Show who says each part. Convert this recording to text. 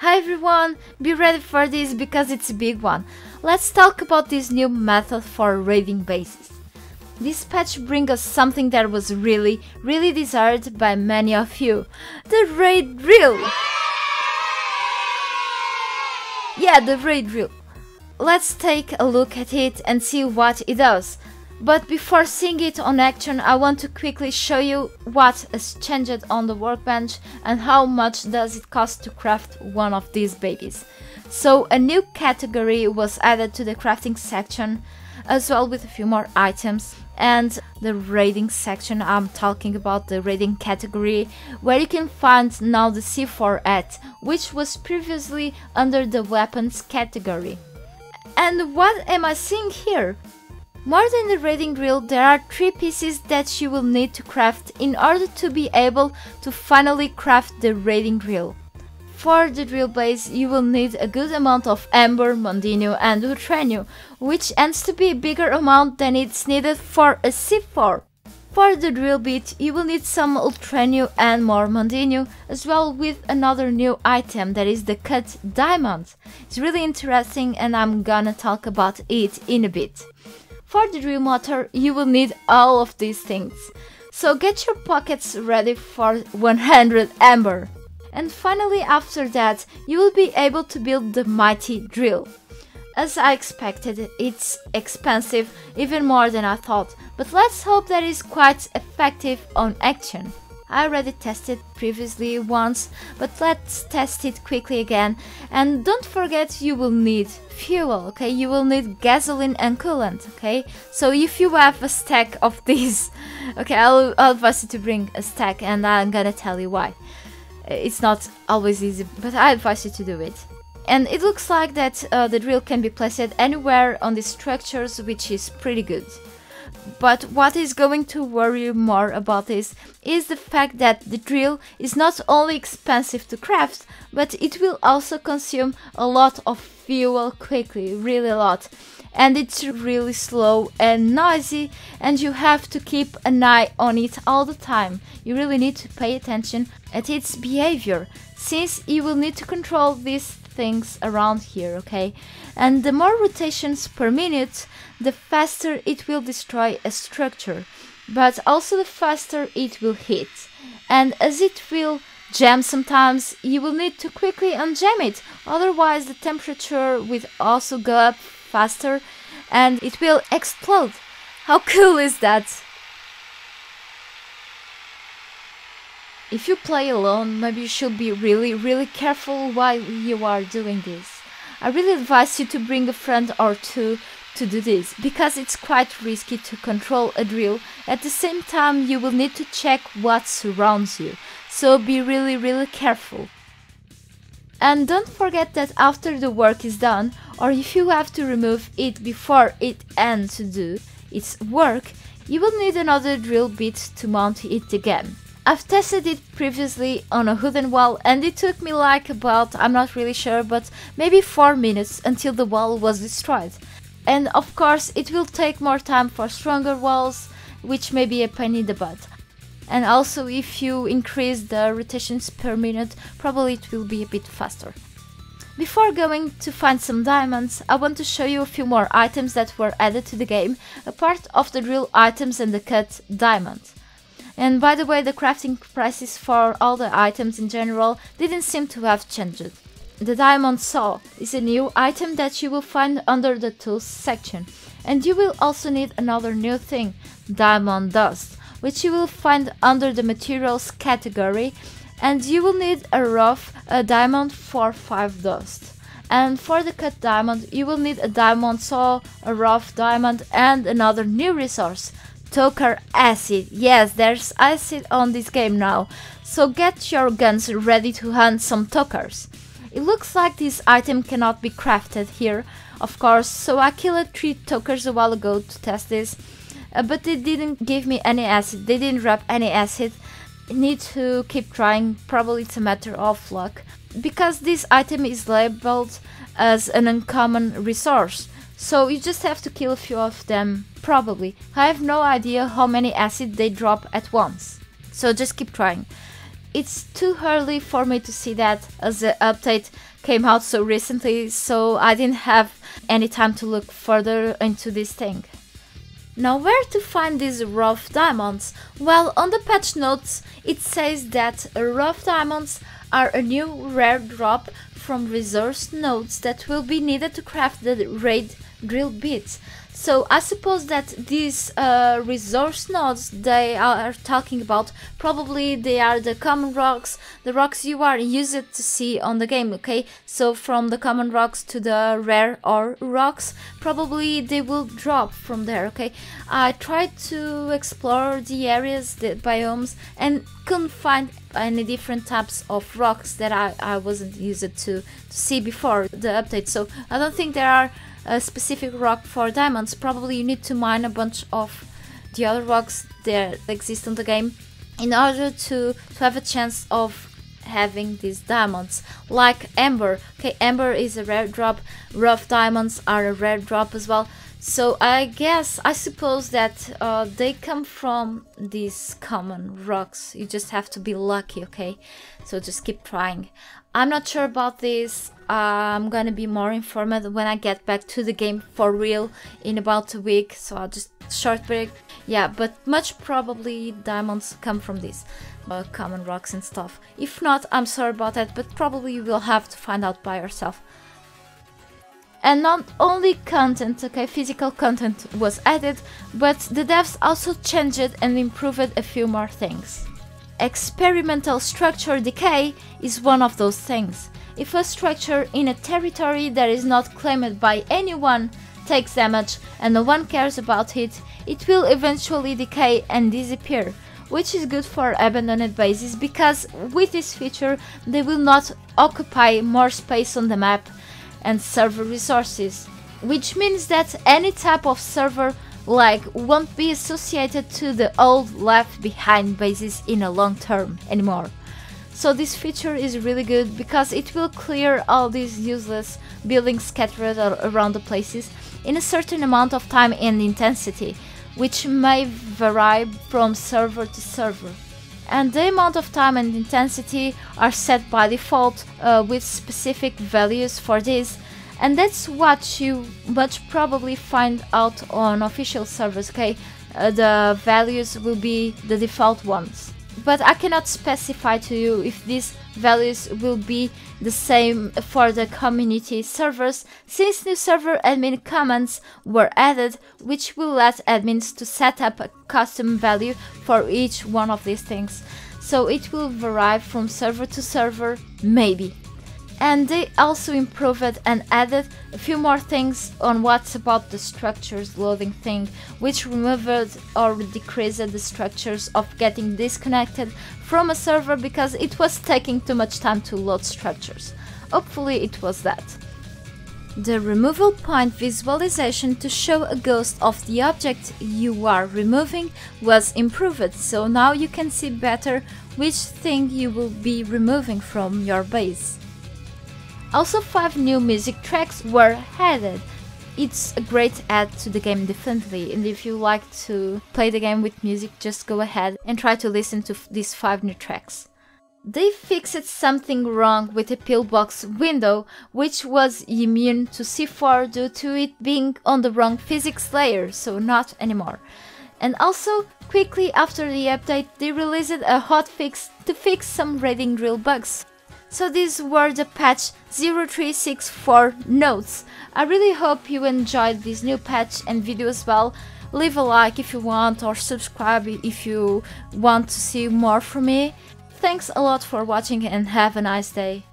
Speaker 1: Hi everyone, be ready for this because it's a big one. Let's talk about this new method for raiding bases. This patch brings us something that was really desired by many of you. The raid drill! Yeah, the raid drill. Let's take a look at it and see what it does. But before seeing it on action, I want to quickly show you what has changed on the workbench and how much does it cost to craft one of these babies. So a new category was added to the crafting section, as well with a few more items, and the raiding section. I'm talking about the raiding category, where you can find now the C4 which was previously under the weapons category. And what am I seeing here? More than the raiding drill, there are 3 pieces that you will need to craft in order to be able to finally craft the raiding drill. For the drill base, you will need a good amount of amber, mondino and ultranio, which ends to be a bigger amount than it's needed for a C4. For the drill bit, you will need some ultranio and more mondino, as well with another new item that is the cut diamond. It's really interesting and I'm gonna talk about it in a bit. For the drill motor, you will need all of these things, so get your pockets ready for 100 amber. And finally, after that, you will be able to build the mighty drill. As I expected, it's expensive, even more than I thought, but let's hope that it's quite effective on action. I already tested previously once, but let's test it quickly again. And don't forget, you will need fuel, okay? You will need gasoline and coolant, okay? So if you have a stack of these, okay, I'll advise you to bring a stack, and I'm gonna tell you why. It's not always easy, but I advise you to do it. And it looks like that the drill can be placed anywhere on the structures, which is pretty good. But what is going to worry you more about this is the fact that the drill is not only expensive to craft, but it will also consume a lot of fuel quickly, really a lot. And it's really slow and noisy, and you have to keep an eye on it all the time. You really need to pay attention at its behavior, since you will need to control these things around here, okay? And the more rotations per minute, the faster it will destroy a structure, but also the faster it will hit. And as it will jam sometimes, you will need to quickly unjam it, otherwise the temperature will also go up faster and it will explode. How cool is that? If you play alone, maybe you should be really careful while you are doing this. I really advise you to bring a friend or two to do this, because it's quite risky to control a drill. At the same time, you will need to check what surrounds you, so be really careful. And don't forget that after the work is done, or if you have to remove it before it ends to do its work, you will need another drill bit to mount it again. I've tested it previously on a wooden wall, and it took me like about, I'm not really sure, but maybe 4 minutes until the wall was destroyed. And of course it will take more time for stronger walls, which may be a pain in the butt. And also if you increase the rotations per minute, probably it will be a bit faster. Before going to find some diamonds, I want to show you a few more items that were added to the game, apart of the drill items and the cut diamond. And by the way, the crafting prices for all the items in general didn't seem to have changed. The diamond saw is a new item that you will find under the tools section. And you will also need another new thing, diamond dust, which you will find under the materials category. And you will need a rough diamond for 5 dust. And for the cut diamond, you will need a diamond saw, a rough diamond and another new resource, Toker acid. Yes, there's acid on this game now, so get your guns ready to hunt some tokers. It looks like this item cannot be crafted here, of course, so I killed 3 tokers a while ago to test this, but they didn't give me any acid, they didn't drop any acid. Need to keep trying, probably it's a matter of luck, because this item is labeled as an uncommon resource. So you just have to kill a few of them, probably. I have no idea how many acid they drop at once, so just keep trying. it's too early for me to see that, as the update came out so recently, so I didn't have any time to look further into this thing. Now, where to find these rough diamonds? Well, on the patch notes it says that rough diamonds are a new rare drop from resource nodes that will be needed to craft the raid drill bits. So I suppose that these resource nodes they are talking about, probably they are the common rocks, the rocks you are used to see on the game, okay? So from the common rocks to the rare ore rocks, probably they will drop from there, okay? I tried to explore the areas, the biomes, and couldn't find any different types of rocks that I wasn't used to see before the update. So I don't think there are a specific rock for diamonds. Probably you need to mine a bunch of the other rocks that exist in the game in order to have a chance of having these diamonds, like amber. Okay, amber is a rare drop, rough diamonds are a rare drop as well. So I suppose that they come from these common rocks. You just have to be lucky, okay? So just keep trying. I'm not sure about this. I'm gonna be more informed when I get back to the game for real in about a week. So I'll just short break. Yeah, but much probably diamonds come from these common rocks and stuff. If not, I'm sorry about that, but probably you will have to find out by yourself. And not only content, okay, physical content was added, but the devs also changed and improved a few more things. Experimental structure decay is one of those things. If a structure in a territory that is not claimed by anyone takes damage and no one cares about it, it will eventually decay and disappear, which is good for abandoned bases because with this feature they will not occupy more space on the map and server resources, which means that any type of server like won't be associated to the old left behind bases in a long term anymore. So this feature is really good because it will clear all these useless buildings scattered around the places in a certain amount of time and intensity, which may vary from server to server. And the amount of time and intensity are set by default with specific values for this, and that's what you much probably find out on official servers, okay? The values will be the default ones. But I cannot specify to you if these values will be the same for the community servers, since new server admin commands were added, which will let admins to set up a custom value for each one of these things. So it will vary from server to server, maybe. And they also improved and added a few more things on what's about the structures loading thing, which removed or decreased the structures of getting disconnected from a server because it was taking too much time to load structures. Hopefully it was that. The removal point visualization to show a ghost of the object you are removing was improved, so now you can see better which thing you will be removing from your base. Also 5 new music tracks were added. It's a great add to the game definitely, and if you like to play the game with music, just go ahead and try to listen to these 5 new tracks. They fixed something wrong with the pillbox window, which was immune to C4 due to it being on the wrong physics layer, so not anymore. And also, quickly after the update, they released a hotfix to fix some raiding drill bugs. So these were the patch 0364 notes. I really hope you enjoyed this new patch and video as well. Leave a like if you want, or subscribe if you want to see more from me. Thanks a lot for watching and have a nice day.